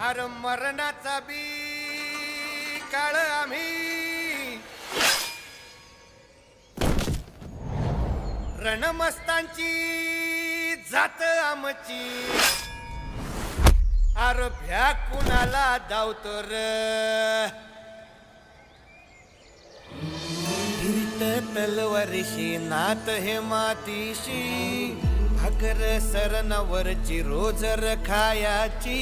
अरे मरणाचा बी काळ आम्ही रणमस्तांची जात आमची अरे भ्या कुणाला धावतो र फिरत तलवारीशी नात हे मातीशी भाकर सरणावरची रोजर खायाची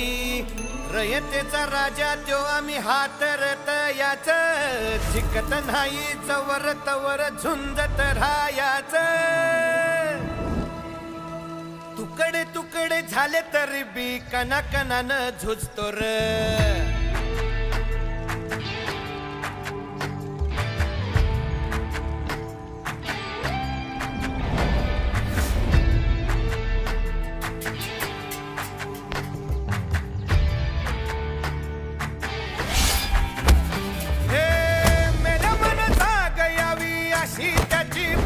रयतेचा राजा त्यो आम्ही हातरत याच जिकत नाही जवर तवर झुंजत राहायाच तुकडे तुकडे झाले तरी बी कणाकणानं झुजतो र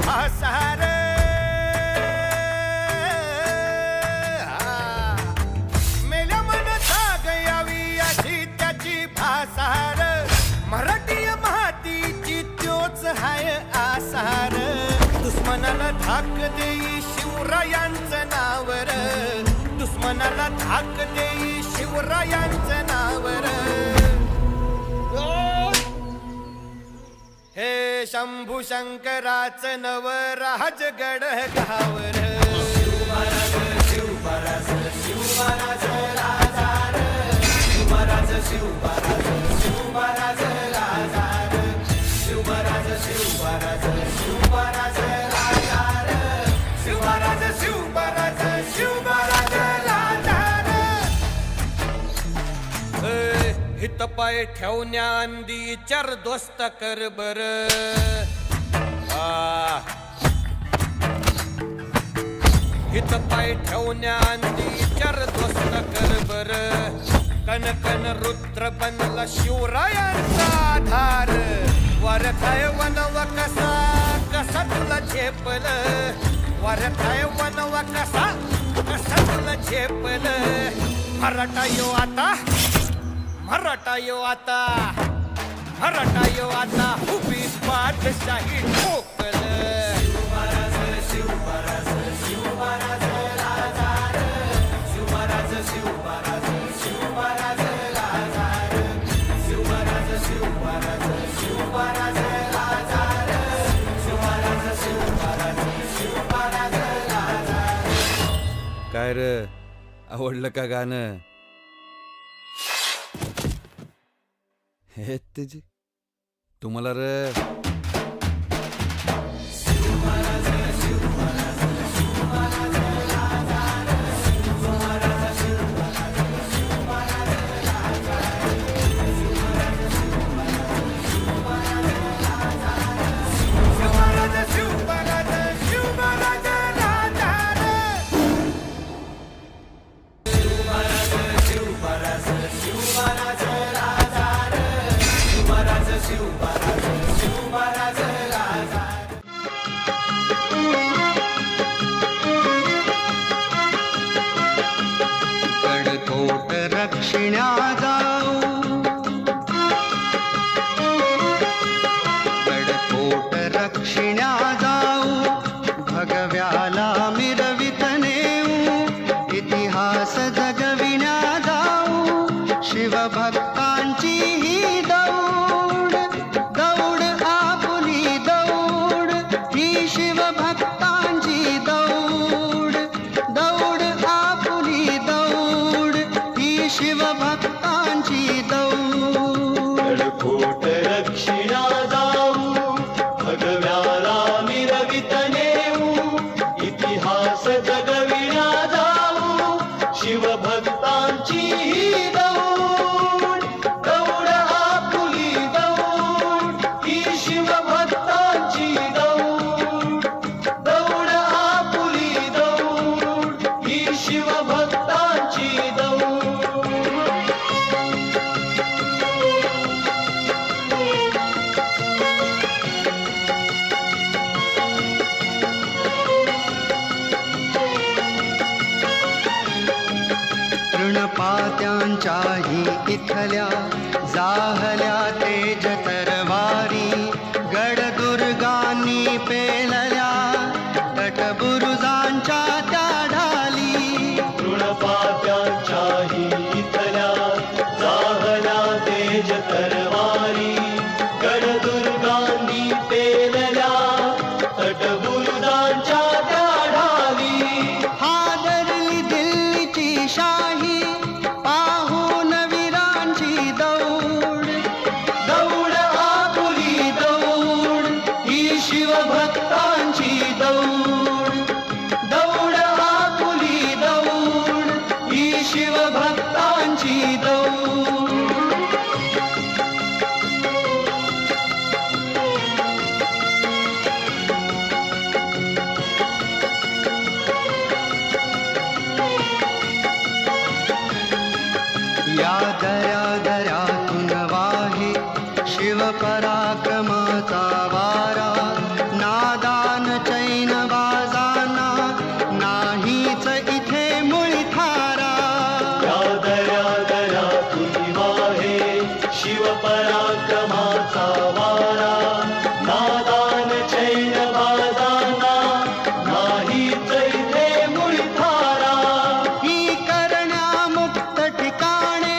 भासार मेल्या मन जाग यावी अशी त्याची भासार मराठी मातीची त्योच हाय आसार दुश्मनाला धाक देई शिवरायांचं नावर दुश्मनाला धाक देई शिवरायांचं नावर हे शंभू शंकराच नव राजगड गावर शिवमहाराज शिवमहाराज शिवमहाराज राजार शिवमहाराज शिवमहाराज शिवमहाराज राजार शिवमहाराज शिवमहाराज शिवमहाराज राजार शिवमहाराज शिवमहाराज शिवमहाराज राजार हित पाय ठेवण्या अंदी चार दोस्त कर बर हित पाय ठेवण्या अंदी चार दोस्त कर बर कन कन रुद्र बनला शिवरायांचा आधार वरखाय वनवा कसा कसा तुला झेपल वरखाय वनवा कसा कसा तुला झेपल मराठा यो आता मराठा यो आता मराठा यो आता उभी पाठशाही ठोकल शिवमहाराज शिवमहाराज शिवमहाराज राजार शिवमहाराज शिवमहाराज शिवमहाराज राजार शिवमहाराज शिवमहाराज शिवमहाराज राजार शिवमहाराज शिवमहाराज शिवमहाराज राजार काय रे आवडलं का गाणं हे तेजी तुम्हाला रे कडकोट रक्षिण्या जाऊ कडकोट रक्षिण्या जाऊ भगव्याला मिरवित नेऊ इतिहास जगविण्या जाऊ शिवभक्तांची ही दौड दौड आपुली दौड ही शिवभक्तांची दौड दौड आपुली दौड ही शिवभक्तांची दौड कडकोट रक्षिणा जाऊ भगव्याला मिरवित नेऊ इतिहास जगविण्या जाऊ शिवभक्तांची ही दौड दौड आपुली दौड ही शिवभक्तांची दौड दौड आपुली दौड ही शिवभक्तांची दौड तृणपात्यांच्याही इथल्या जाहल्या तेज तरवारी गडदुर्गांनी पेलल्या तटबुरुजांच्या त्या ढाली तृणपात्यांच्याही इथल्या जाहल्या तेज तरवारी गडदुर्गांनी पेलल्या तटबुरुजांच्या त्या ढाली हादरली दिल्लीची शाही पाहून वीरांची दौड दौड आपुली दौड ही शिवभक्तांची दौड दौड आपुली दौड ही शिवभक्तांची दौड या दऱ्या दऱ्यातून वाहे शिवपराक्रमाचा वारा नादान चैन बाजाना नाहीच इथे मुळी थारा या दऱ्या दऱ्यातून वाहे शिवपराक्रमाचा वारा नादान चैन बाजाना नाहीच इथे मुळी थारा ही करण्यामुक्त ठिकाणे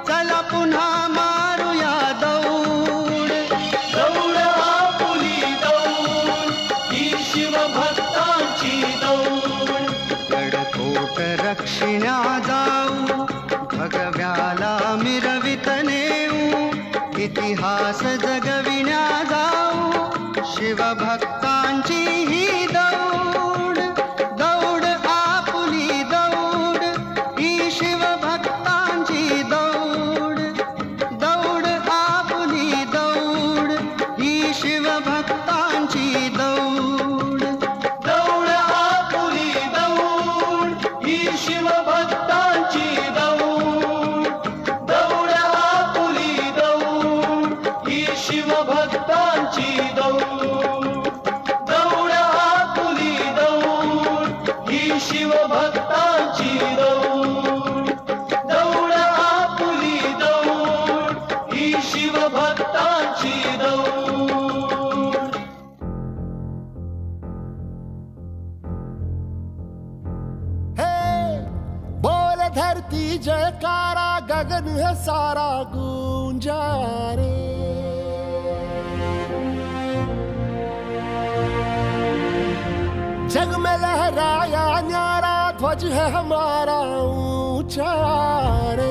चला पुन्हा मारूया दौड दौड आपुली दौड ही शिवभक्तांची दौड गडकोट रक्षिण्या जाऊ भगव्याला मिरवित नेऊ इतिहास जगविण्या जाऊ शिवभक्तांची ही दौड दौड आपुली दौड ही शिवभक्तांची दौड दौड आपुली दौड ही शिवभक्तांची दौड दौड आपुली दौड ही शिवभक्तांची दौड दौड आपुली दौड ही शिवभक्तांची दौड दौड आपुली दौड ही शिवभक्तांची दौड दौड आपुली दौड ही शिवभक्तांची दौड हे बोल धरती जयकारा गगन है सारा गूंजा रे जग में लहराया न्यारा ध्वज है हमारा ऊंचा रे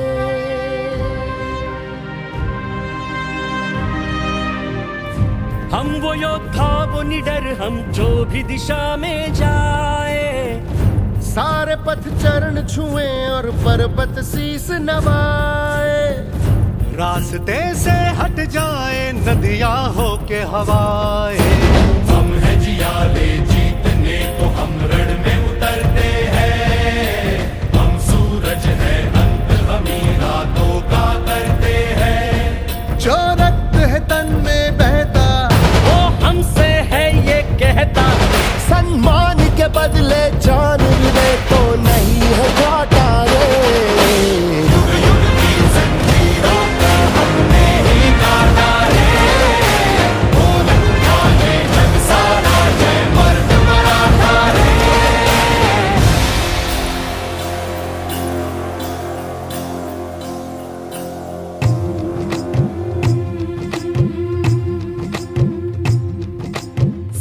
हम वो योद्धा वो निडर हम जो भी दिशा में जाए सारे पथ चरण छुए और पर्वत शीस नवाए रास्ते से हट जाए नदियां हो के हवाए हम है जियाले जीतने को हम रण में उतरते हैं हम सूरज है अंत हमी रातों का करते हैं जो रक्त है तन में बहता वो हमसे है ये कहता सम्मान के बदले जान मिले तो नहीं है घाटा रे युग युग की जंजीरों का हमने ही काटा है बोलन वाले जग सारा जय मर्द मराठा रे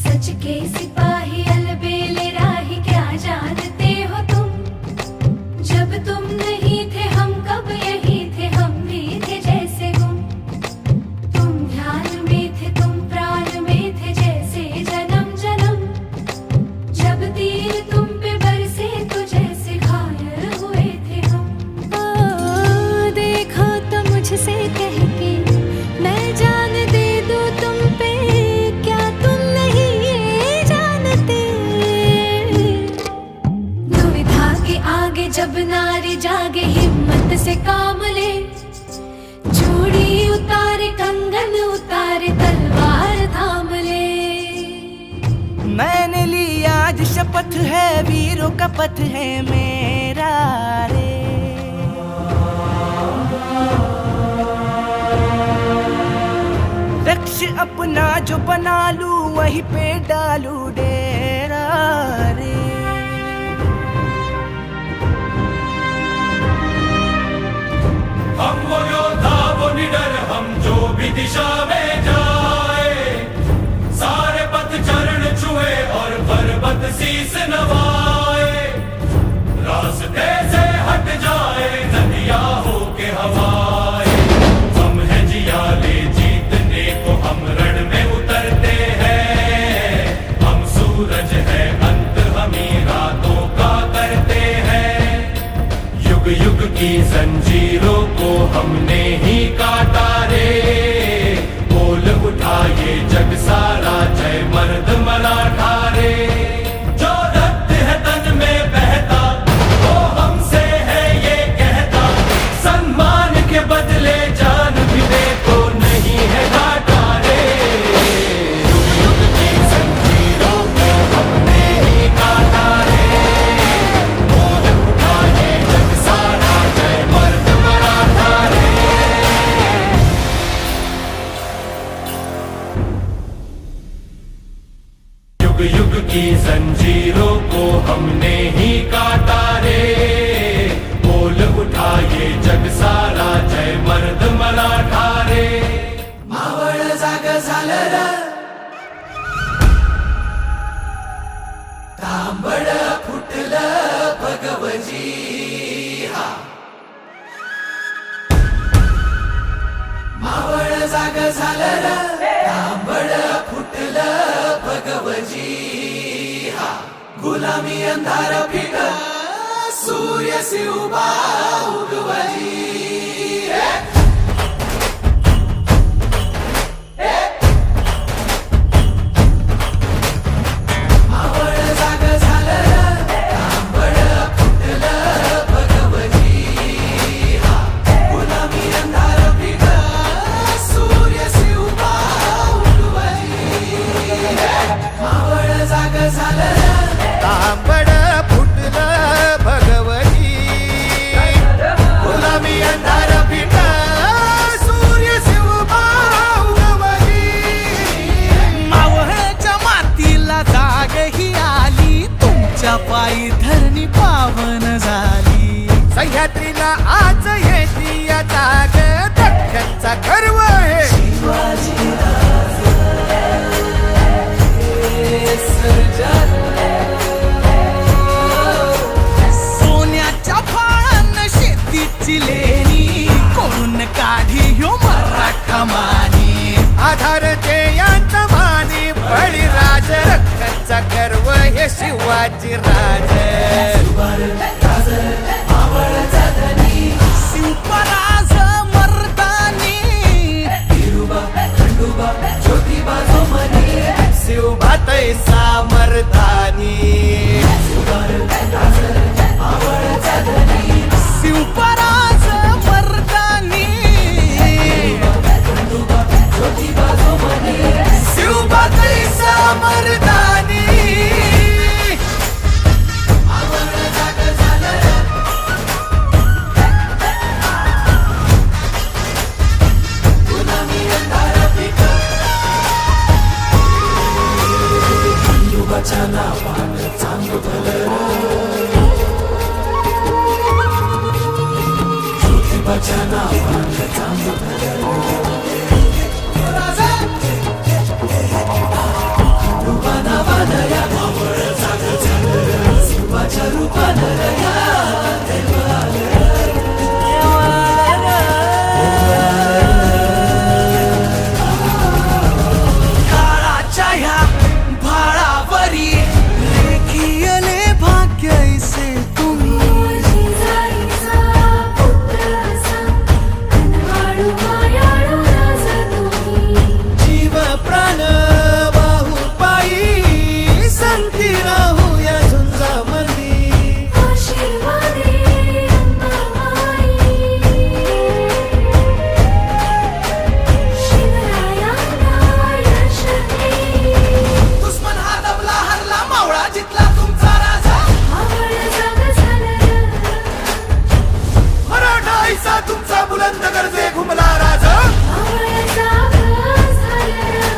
सच के सिपाही अलबेले राही क्या जानते हो तुम जब तुम नहीं थे हम कब यही थे हम भी थे जैसे गुम तुम ध्यान में थे तुम प्राण में थे जैसे जन्म जन्म जब तीर तुम पे बरसे तो जैसे घायल हुए थे हम देखो तो मुझसे कह के मैं जान दे दूं तुम पे क्या तुम नहीं ये जानते दुविधा के आगे जब नारी जागे हिम्मत से काम ले चूड़ी उतारे कंगन उतारे तलवार थाम ले मैंने लिया आज शपथ है वीरों का पथ है मेरा रे अपना जो बना लूं वहीं पे डालूं डेरा रे। हम वो योद्धा वो निडर हम जो भी दिशा में जाए, सारे पथ चरण छुए और पर्वत शीस नवाए। रास्ते से हट जाए नदियां हो के हवाए, हम हैं जियाले जीतने को हम रण में उतरते हैं। हम सूरज है अंत हमी रातों का करते हैं। युग युग की जंजीरों को हमने ही काटा रे, बोल उठा ये जग सारा जय मर्द मराठा रे। जो रक्त है तन में बहता वो हमसे है ये कहता, सम्मान के बदले जान भी दे तो नहीं है घाटा रे। युग युग की जंजीरों को हमने ही काटा रे, बोल उठा ये जग सारा जय मर्द मराठा रे। युग युग की जंजीरों को हमने ही काटा रे, बोल उठा ये जग सारा जय मर्द मराठा रे। मावळ जाग झालं र, तांबड फुटलं भगवजी हा। मावळ जाग झालं र, तांबड फुटलं भगवजी हा। गुलामी अंधार फिट सूर्य शिवबा उगवजी। मावळ जाग झालं र, तांबड फुटलं भगवजी हा। गुलामी अंधार फिट सूर्य शिवबा उगवजी। मावळ जाग झालं र, तांबड फुटलं भगवती, गुलामी अंधार फिट सूर्य शिवबा उगवली। मावळच्या मातीला जाग ही आली, तुमच्या पायी धरणी पावन झाली। सह्याद्रीला आज येते या जाग, दख्खनचा गर्व आहे। शिवाजी सोन्याच्या फाळानं शेतीची लेणी, करून काढी ह्यो मराठा मानी। आधार ते यांचा मानी, बळीराज रक्ताचा गर्व हे शिवाजी राज। शिवपराज मर्दानी, शिवबा तैसा मर्दानी। शिवपराज मर्दानी, शिवबा तैसा मर्दानी। काळाच्या ह्या भाळावरी लेखियले भाग्यैसे तुम्ही। जिजाईचा पुत्र असा, कनवाळू मायाळू राज तुम्ही। जीव प्राण वाहू पायी संती राहू या झुंजामंदी। आशीर्वादे अंबाबाई, शिवरायांना यश दे। दुश्मन हा दबला हरला, मावळा जितला तुमचा राजा। मावळ जाग झालं र, मराठा ऐसा तुमचा बुलंद गरजे घुमला राज। मावळ जाग झालं र,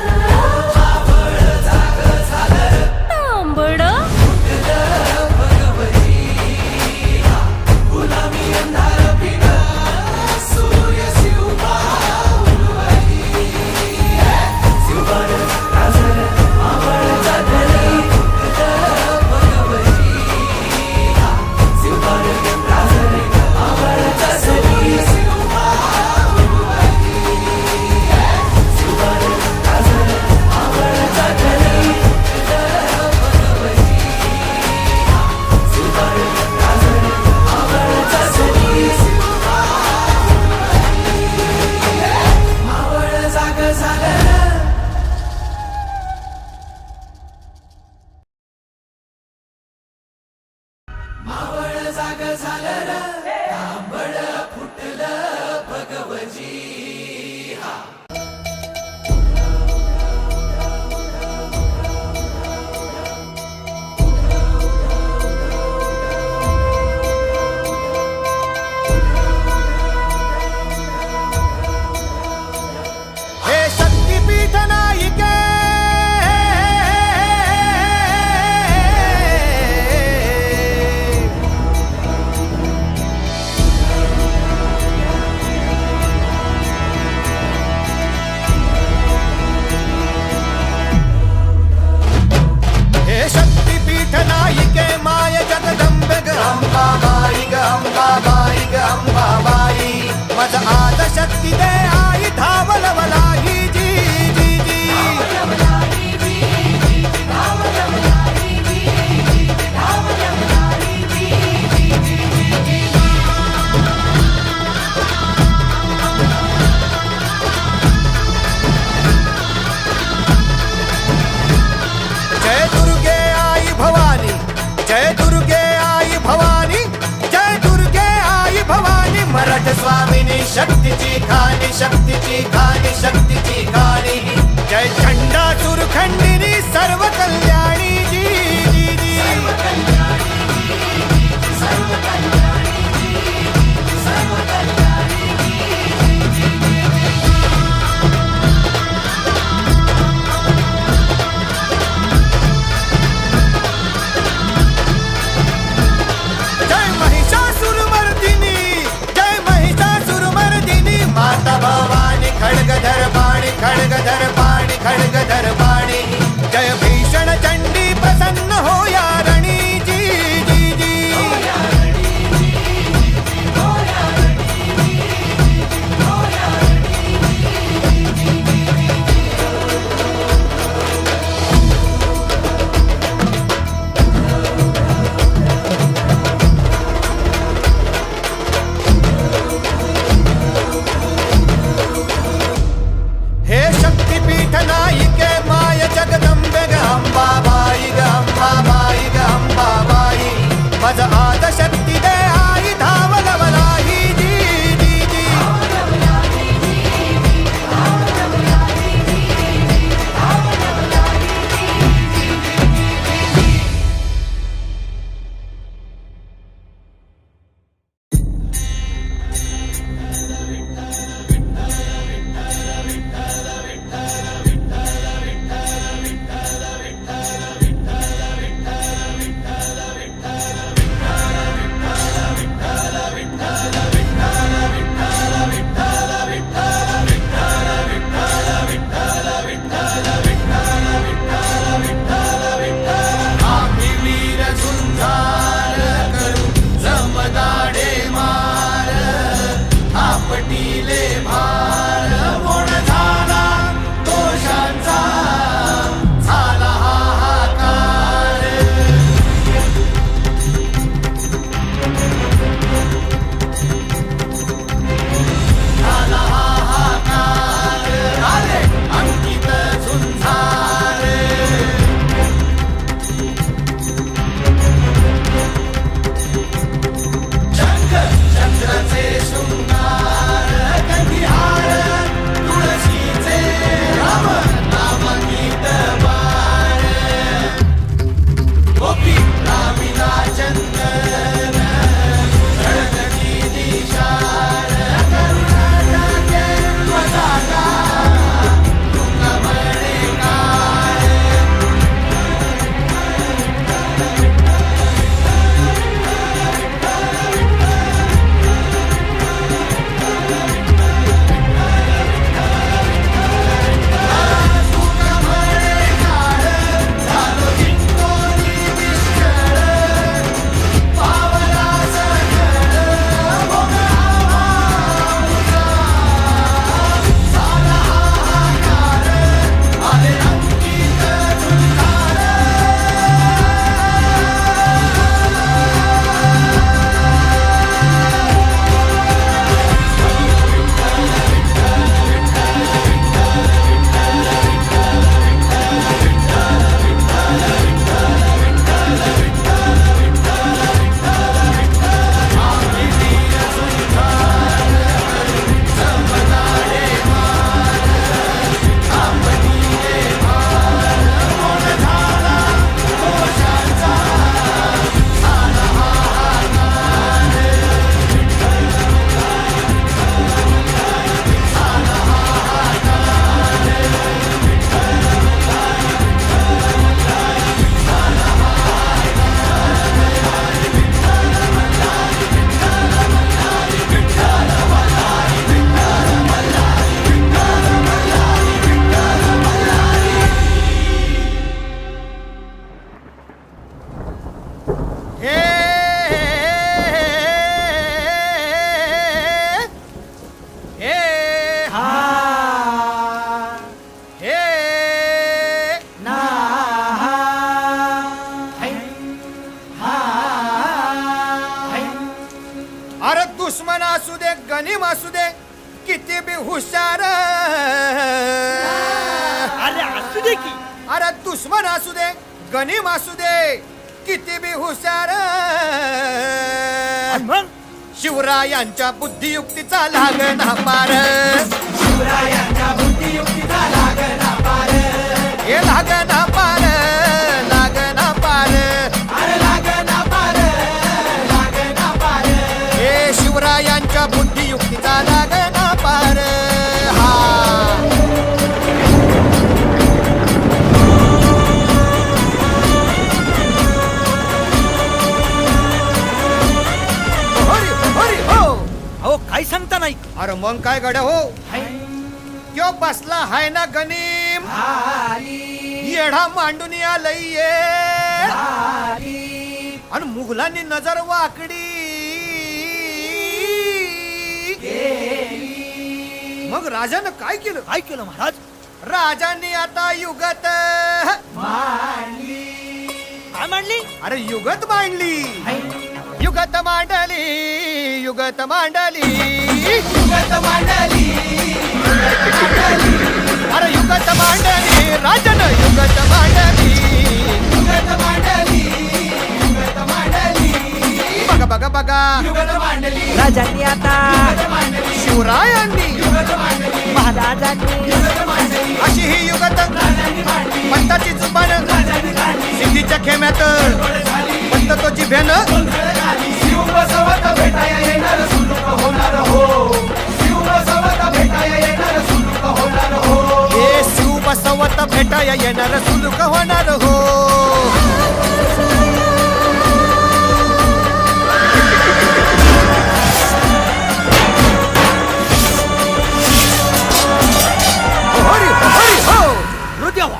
अंबाबाई ग अंबाबाई मज आद शक्ती दे आई धावलवलाही जी जी जी जय दुर्गे आई भवानी जय दुर्गे आई भवानी जय दुर्गे आई भवानी मराठ स्वामिनी शक्तीची खाणी शक्तीची खाणी शक्तीची खाणी जय झंडा सुरखंडिनी सर्व कल्याणी जी जी जी जय महिषासुरमर्दिनी जय महिषासुरमर्दिनी माता भवानी खड्गधर पाणी खड्गधर पाणी खड्गधर पाणी जय भीषण चंडी प्रसन्न हो या रणी जी जी जी हे शक्तीपीठ नायिके मा असू दे गनिम असू दे किती बी हुशार अरे असू दे की अरे दुश्मन असू दे गनिम असू दे किती बी हुशार मग शिवरायांच्या बुद्धियुक्तीचा लागना पार शिवरायांच्या बुद्धियुक्तीचा लागना पार हे लागना पार लागना पार अरे लागना पार लागना पार हे शिवरायांच्या बुद्धियुक्तीचा लागना पार हा हरी हरी हो अहो काय सांगता नाही अरे मग काय गड्या हो क्यों बसला हाय ना गनीम येढा मांडून आलंय ये आणि मुघलांनी नजर वाकडी मग राजानं काय केलं काय केलं महाराज राजांनी आता युगत काय मांडली अरे युगत मांडली युगत मांडली युगत मांडली युगत मांडली अरे युगत मांडली राजन युगत मांडली युगत मांडली युगत मांडली बघा बघा बघा युगत मांडली राजांनी आता युगत मांडली शिवरायांनी युगत मांडली महाराजांनी युगत मांडली अशी ही युगत राजांनी मांडली पंताची जुबान राजांनी काढली सिद्धीच्या खेम्यात पंत तो जिभेनं शिव बसवत भेटाया येणार सुलूक होणार हो शिव बसवत भेटाया येणार सुलूक होणार हो हे शिव बसवत भेटाया येणार सुलूक होणार हो हरी हरी हो हृदयावा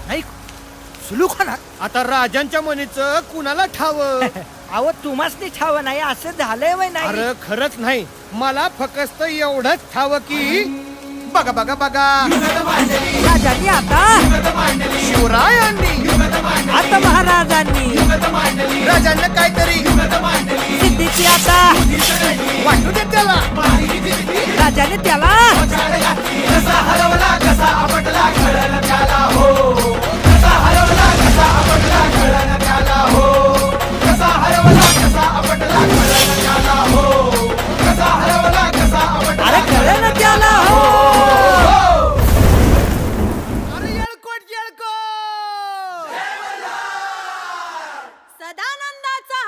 नाही सुलूक होणार आता राजांच्या मनीचं कुणाला ठाव अहो तुम्हासनी ठाव नाही असं झालंय वय नाही अरे खरंच नाही मला फक्त एवढंच ठाव की बघा बघा बघा राजांनी आता शिवरायांनी आता महाराजांनी राजांना काहीतरी सिद्धीची आता वाटू दे त्याला राजाने त्याला कसा हरवला कसा आपटला कळलं त्याला हो कसा हरवला कसा आपटला कळलं त्याला हो कसा हरवला कसा आपटला कळलं त्याला हो कसा हरवला कसा आपटला अरे कळे ना त्याला हो अरे येळकोट येळकोट सदानंदाचा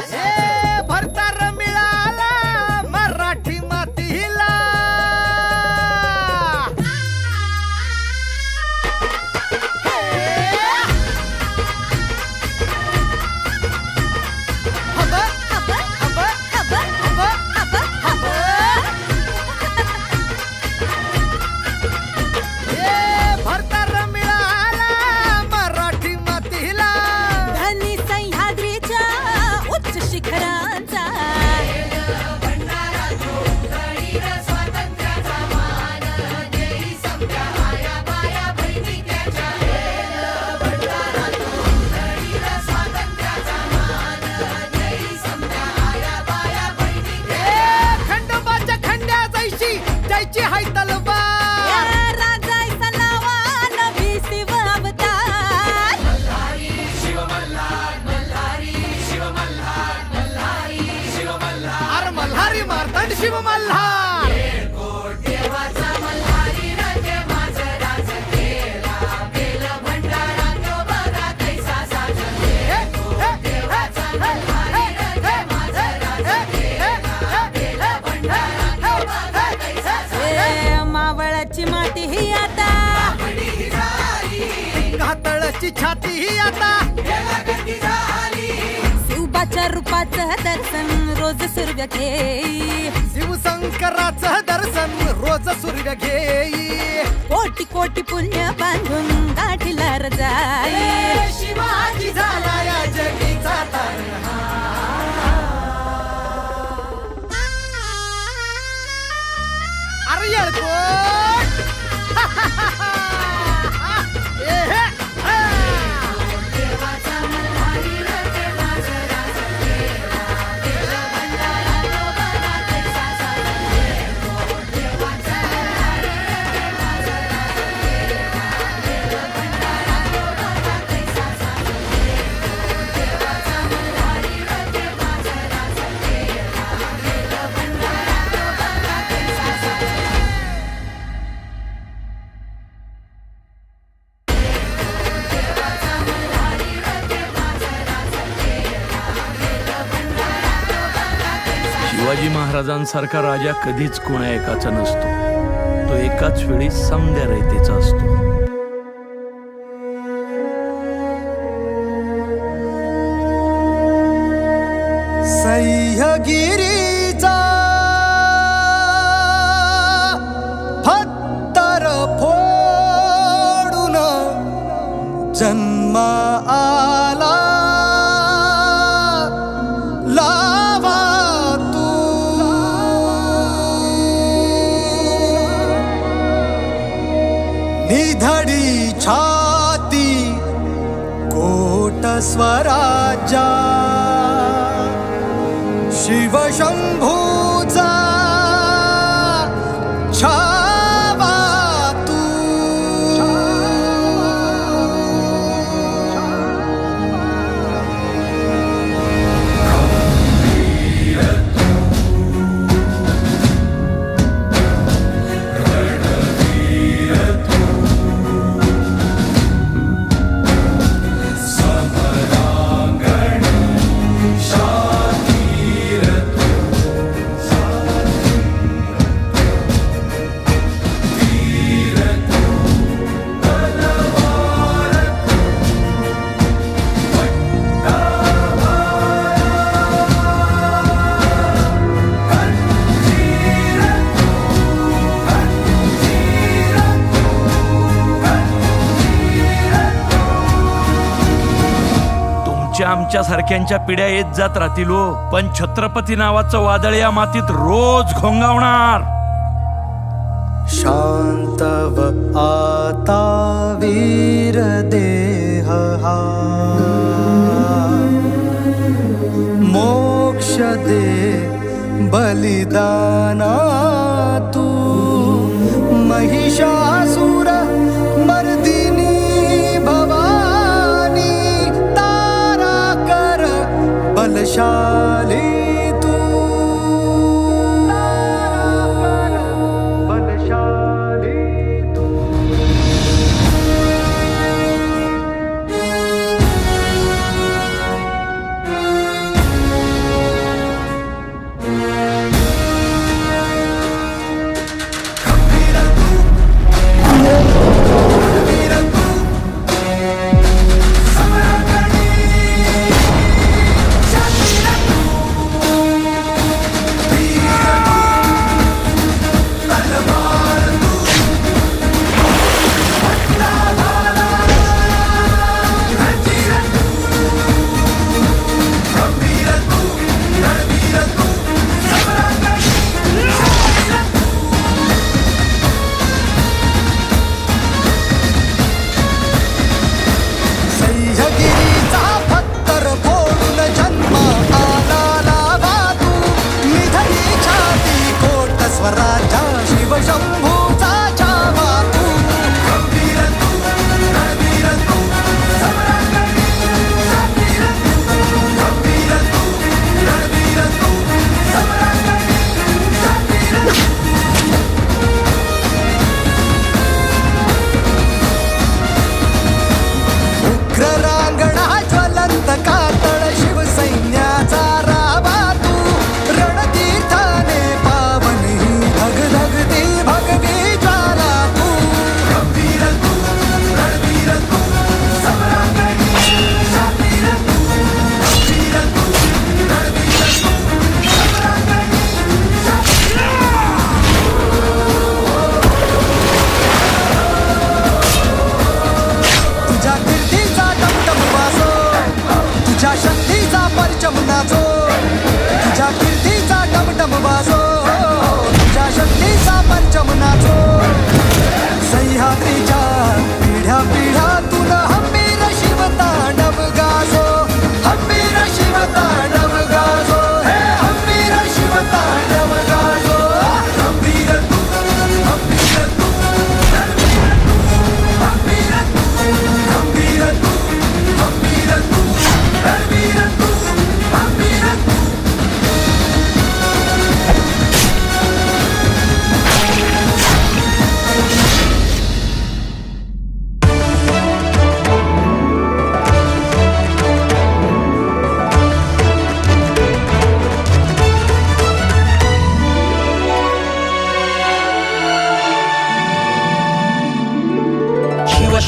हे भरतार मिळाला मराठी मातीला भरतार मिळाला मराठी मातीला धनी सह्याद्रीच्या उच्च शिखरांचा खंडोबाच्या खंड्या जायची जायची हाय तलवार राजाचा नावानं भीसिव अवतार अरे मल्हारी मारतांड शिव मल्हार मावळाची माती ही आता कातळची छाती ही आता शिवबाच्या रूपाचं दर्शन रोज सूर्य घेई शिवसंख्या भास्कराचं दर्शन रोज सूर्य घेई. कोटी कोटी पुण्य बांधून गाठीला जाई. शिवाजी झाला या जगीचा तारणहार. अरे येळकोट ए हे शिवाजी महाराजांसारखा राजा कधीच कोणा एकाचा नसतो. तो एकाच वेळी समद्या रयतेचा असतो. सह्यागिरीचा फत्तर फोडून जन्म आला. लावा तू निधडी छाती कोट स्वराज्या. शिवशंभूचा छावा तू. आमच्या सारख्यांच्या पिढ्या येत जात राहतील हो, पण छत्रपती नावाचं वादळ या मातीत रोज घोंगावणार. शांतव आता वीर देह हा. मोक्ष दे बलिदाना तू. महिषासुर मर्दिनी भवानी तारा कर बलशाली तू. बलशाली तू.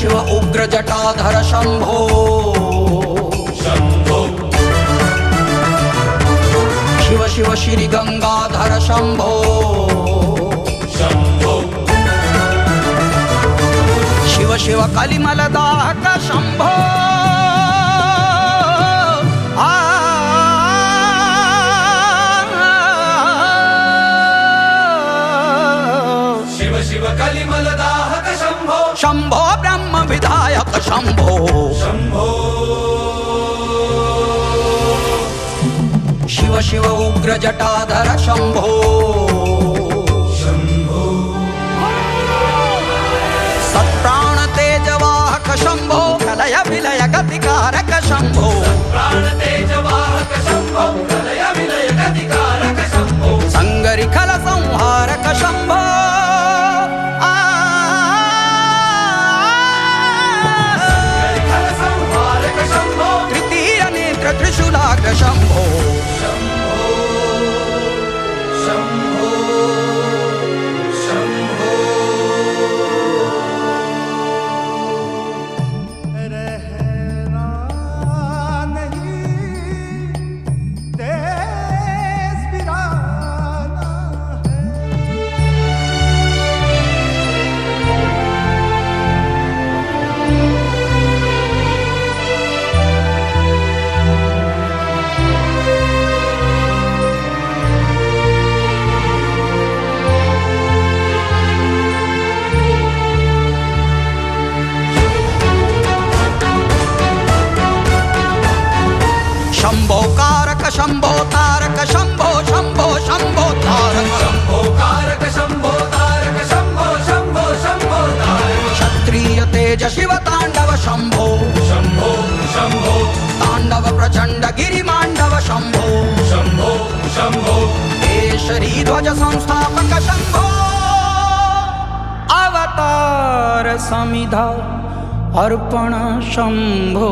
शिव उग्र जटाधर शंभो शिव शिव श्री गंगाधर शंभो शिव शिव कलिमलदाहक शंभो शिव शिव कलिमलदाहक शंभो शंभो ब्रह्म विधायक शंभो शिव शिव उग्र जटाधर शंभो सत्प्राण तेजवाहक शंभो कलय विलय गतिकारक शंभो प्राण तेजवाहक शंभो प्रलय विलय गतिकारक शंभो संगरी खल संहारक शंभो खल संहारक शंभो तृतीय नेत्र त्रिशूलाग्र शंभो रहना नहीं देश वीराना है। शंभो कारक शंभो तारक शंभो शंभो शंभो तारक शंभो कारक शंभो तारक शंभो शंभो शंभो तारक क्षत्रिय तेज शिव तांडव शंभो शंभो शंभो तांडव प्रचंड गिरिमांडव शंभो शंभो शंभो केशरी ध्वज संस्थापक शंभो अवतार समिधा अर्पण शंभो